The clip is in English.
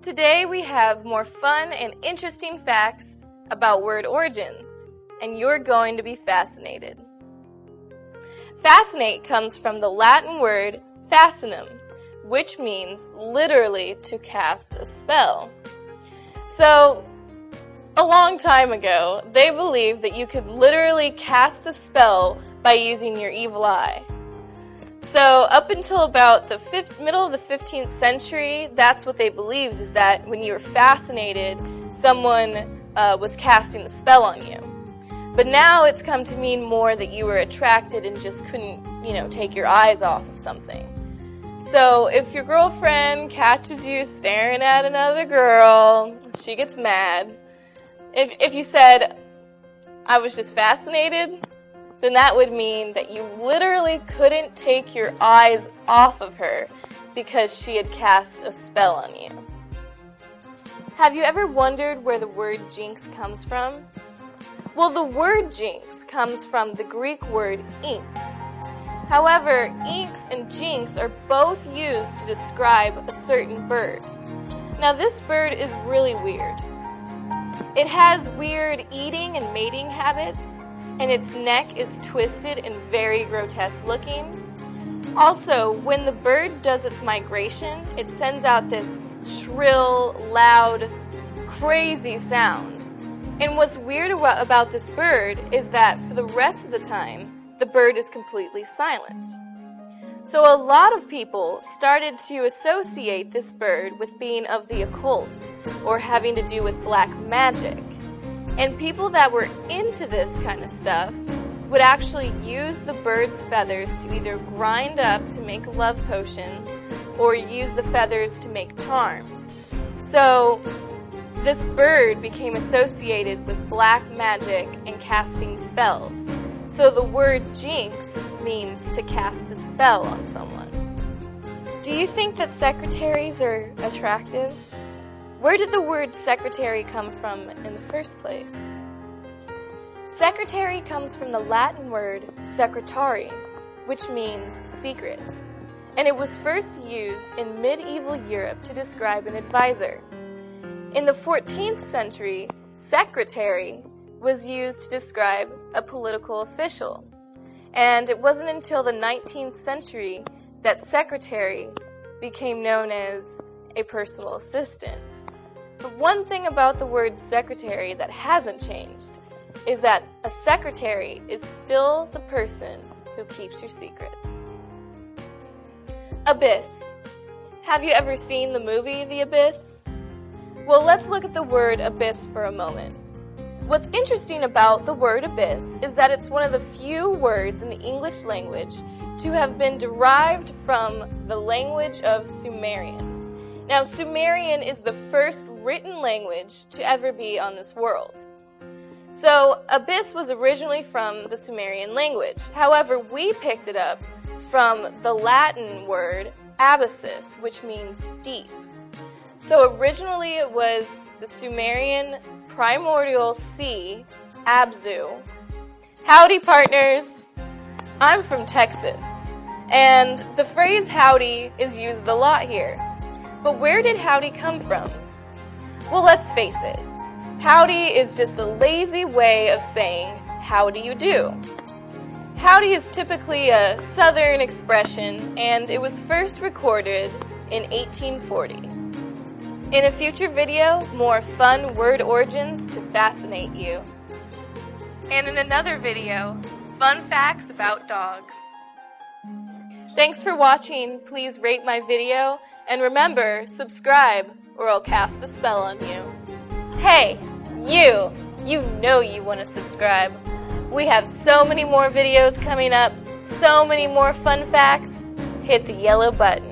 Today we have more fun and interesting facts about word origins, and you're going to be fascinated. Fascinate comes from the Latin word fascinum, which means literally to cast a spell. So, a long time ago, they believed that you could literally cast a spell by using your evil eye. So up until about the middle of the 15th century, that's what they believed, is that when you were fascinated, someone was casting a spell on you. But now it's come to mean more that you were attracted and just couldn't, take your eyes off of something. So if your girlfriend catches you staring at another girl, she gets mad. If you said, "I was just fascinated," then that would mean that you literally couldn't take your eyes off of her because she had cast a spell on you. Have you ever wondered where the word jinx comes from? Well, the word jinx comes from the Greek word inks. However, inks and jinx are both used to describe a certain bird. Now, this bird is really weird. It has weird eating and mating habits, and its neck is twisted and very grotesque looking. Also, when the bird does its migration, it sends out this shrill, loud, crazy sound. And what's weird about this bird is that for the rest of the time, the bird is completely silent. So a lot of people started to associate this bird with being of the occult or having to do with black magic. And people that were into this kind of stuff would actually use the bird's feathers to either grind up to make love potions or use the feathers to make charms. So this bird became associated with black magic and casting spells. So the word jinx means to cast a spell on someone. Do you think that secretaries are attractive? Where did the word secretary come from in the first place? Secretary comes from the Latin word secretari, which means secret, and it was first used in medieval Europe to describe an advisor. In the 14th century, secretary was used to describe a political official, and it wasn't until the 19th century that secretary became known as a personal assistant. But one thing about the word secretary that hasn't changed is that a secretary is still the person who keeps your secrets. Abyss. Have you ever seen the movie The Abyss? Well, let's look at the word abyss for a moment. What's interesting about the word abyss is that it's one of the few words in the English language to have been derived from the language of Sumerian. Now, Sumerian is the first written language to ever be on this world. So, abyss was originally from the Sumerian language. However, we picked it up from the Latin word abyssus, which means deep. So originally it was the Sumerian primordial sea, Abzu. Howdy, partners! I'm from Texas, and the phrase howdy is used a lot here. But where did howdy come from? Well, let's face it. Howdy is just a lazy way of saying, how do you do? Howdy is typically a southern expression, and it was first recorded in 1840. In a future video, more fun word origins to fascinate you. And in another video, fun facts about dogs. Thanks for watching. Please rate my video, and remember, subscribe or I'll cast a spell on you. Hey, you know you want to subscribe. We have so many more videos coming up, so many more fun facts. Hit the yellow button.